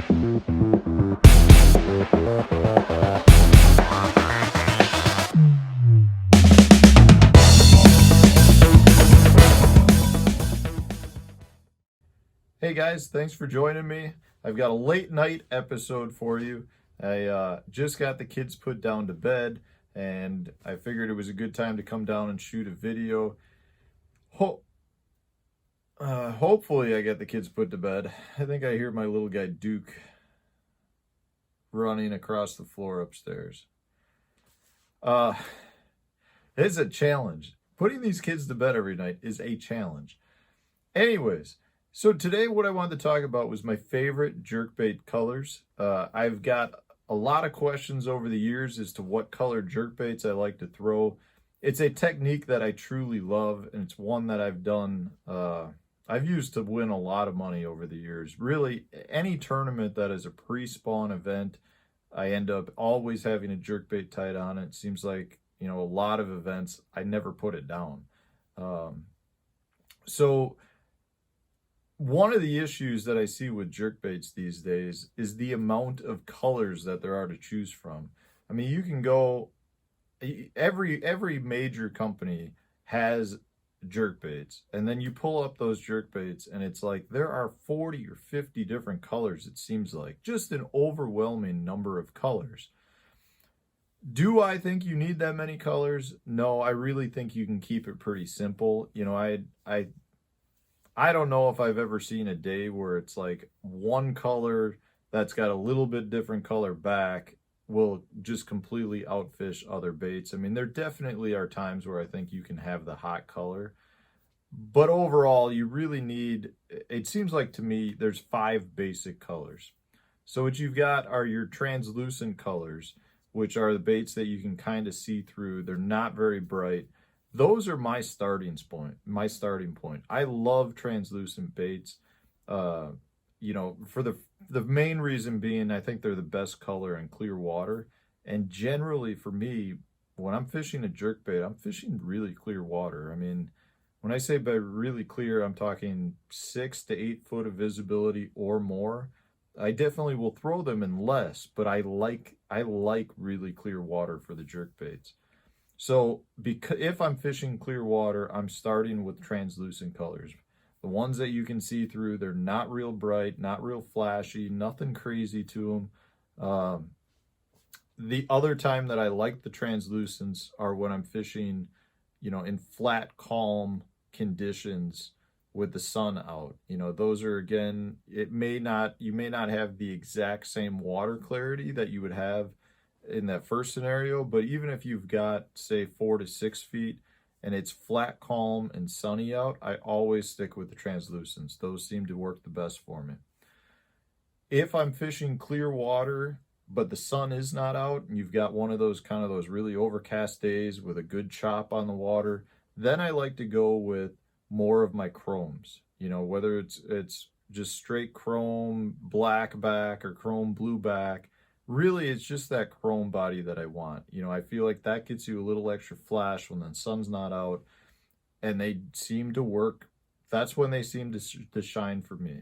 Hey guys, thanks for joining me. I've got a late night episode for you. I just got the kids put down to bed, and I figured it was a good time to come down and shoot a video. Hopefully I get the kids put to bed. I think I hear my little guy Duke running across the floor upstairs. It's a challenge. Putting these kids to bed every night is a challenge. Anyways, so today what I wanted to talk about was my favorite jerkbait colors. I've got a lot of questions over the years as to what color jerkbaits I like to throw. It's a technique that I truly love, and it's one that I've used to win a lot of money over the years. Really, any tournament that is a pre-spawn event, I end up always having a jerkbait tied on it. It seems like, a lot of events, I never put it down. So one of the issues that I see with jerkbaits these days is the amount of colors that there are to choose from. I mean, you can go, every major company has jerkbaits, and then you pull up those jerkbaits and it's like there are 40 or 50 different colors. It seems like just an overwhelming number of colors. Do I think you need that many colors? No, I really think you can keep it pretty simple. I don't know if I've ever seen a day where it's like one color that's got a little bit different color back will just completely outfish other baits. I mean, there definitely are times where I think you can have the hot color, but overall you really need, it seems like to me, there's 5 basic colors. So what you've got are your translucent colors, which are the baits that you can kind of see through. They're not very bright. Those are my starting point. I love translucent baits. For the main reason being, I think they're the best color in clear water. And generally for me, when I'm fishing a jerkbait, I'm fishing really clear water. I mean, when I say by really clear, I'm talking 6 to 8 foot of visibility or more. I definitely will throw them in less, but I like really clear water for the jerkbaits. So if I'm fishing clear water, I'm starting with translucent colors. The ones that you can see through, they're not real bright, not real flashy, nothing crazy to them. The other time that I like the translucents are when I'm fishing, in flat, calm conditions with the sun out. Those are, again, you may not have the exact same water clarity that you would have in that first scenario, but even if you've got, say, 4 to 6 feet and it's flat, calm, and sunny out, I always stick with the translucents. Those seem to work the best for me. If I'm fishing clear water but the sun is not out and you've got one of those really overcast days with a good chop on the water, then I like to go with more of my chromes. Whether it's just straight chrome black back or chrome blue back. Really, it's just that chrome body that I want. I feel like that gets you a little extra flash when the sun's not out, and they seem to work. That's when they seem to shine for me.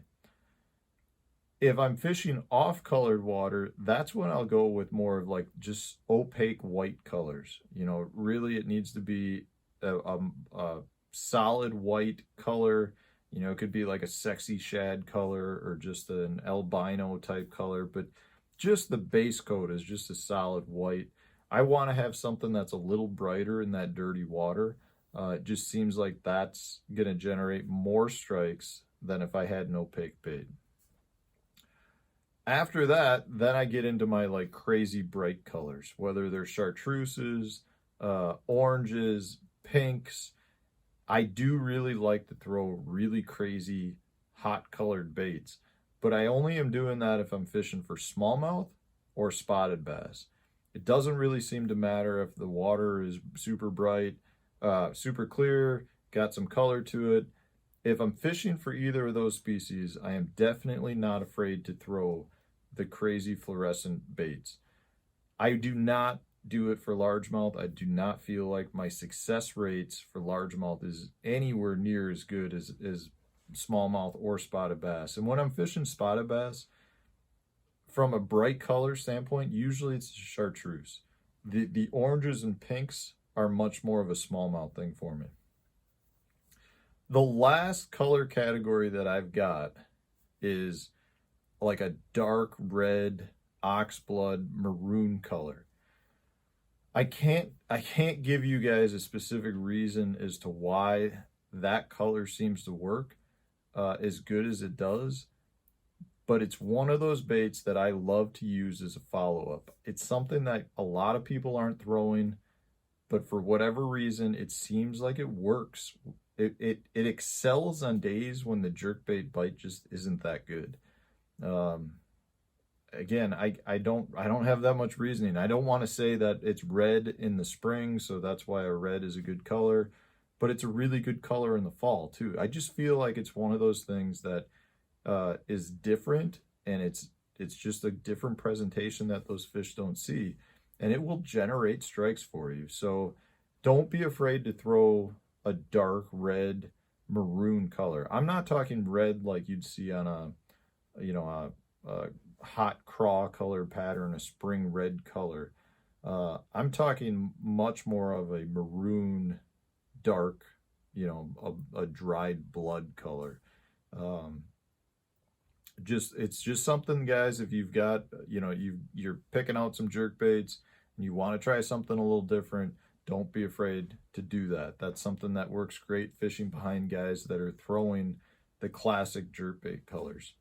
If I'm fishing off-colored water, that's when I'll go with more of like just opaque white colors. Really it needs to be a solid white color. It could be like a sexy shad color or just an albino type color, but just the base coat is just a solid white. I want to have something that's a little brighter in that dirty water. It just seems like that's going to generate more strikes than if I had an opaque bait. After that, then I get into my like crazy bright colors, whether they're chartreuses, oranges, pinks. I do really like to throw really crazy hot colored baits. But I only am doing that if I'm fishing for smallmouth or spotted bass. It doesn't really seem to matter if the water is super bright, super clear, got some color to it. If I'm fishing for either of those species, I am definitely not afraid to throw the crazy fluorescent baits. I do not do it for largemouth. I do not feel like my success rates for largemouth is anywhere near as good as smallmouth or spotted bass. And when I'm fishing spotted bass, from a bright color standpoint, usually it's chartreuse. The oranges and pinks are much more of a smallmouth thing for me. The last color category that I've got is like a dark red, oxblood, maroon color. I can't give you guys a specific reason as to why that color seems to work as good as it does, but it's one of those baits that I love to use as a follow-up. It's something that a lot of people aren't throwing, but for whatever reason, it seems like it works. It excels on days when the jerkbait bite just isn't that good. Again, I don't have that much reasoning. I don't want to say that it's red in the spring, so that's why a red is a good color, but it's a really good color in the fall too. I just feel like it's one of those things that is different, and it's just a different presentation that those fish don't see, and it will generate strikes for you. So don't be afraid to throw a dark red maroon color. I'm not talking red like you'd see on a hot craw color pattern, a spring red color. I'm talking much more of a maroon, dark, a dried blood color. It's just something, guys, if you've got, you're picking out some jerkbaits and you want to try something a little different, don't be afraid to do that. That's something that works great fishing behind guys that are throwing the classic jerkbait colors.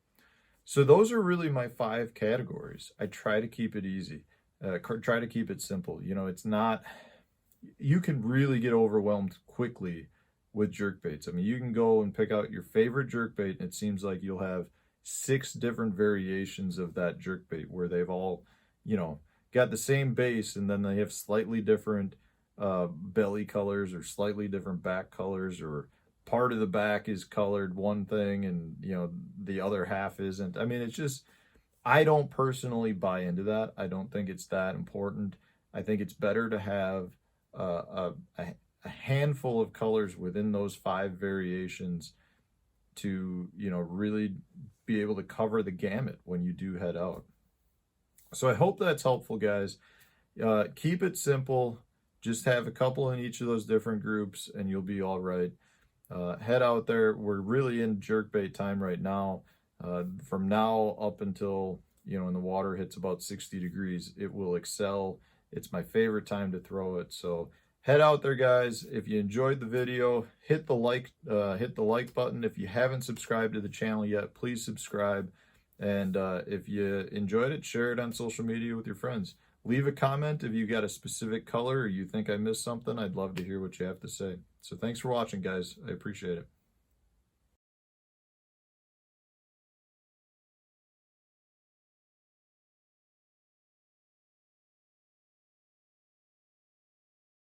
So those are really my 5 categories. I try to keep it easy, try to keep it simple. It's not, you can really get overwhelmed quickly with jerkbaits. I mean, you can go and pick out your favorite jerkbait and it seems like you'll have 6 different variations of that jerkbait where they've all, got the same base, and then they have slightly different belly colors or slightly different back colors, or part of the back is colored one thing and the other half isn't. I mean, it's just, I don't personally buy into that. I don't think it's that important. I think it's better to have a handful of colors within those 5 variations to really be able to cover the gamut when you do head out. So I hope that's helpful, guys. Keep it simple. Just have a couple in each of those different groups and you'll be all right. Head out there. We're really in jerkbait time right now. From now up until, when the water hits about 60 degrees, it will excel. It's my favorite time to throw it. So head out there, guys. If you enjoyed the video, hit the like button. If you haven't subscribed to the channel yet, please subscribe. And if you enjoyed it, share it on social media with your friends. Leave a comment if you got a specific color or you think I missed something. I'd love to hear what you have to say. So thanks for watching, guys. I appreciate it.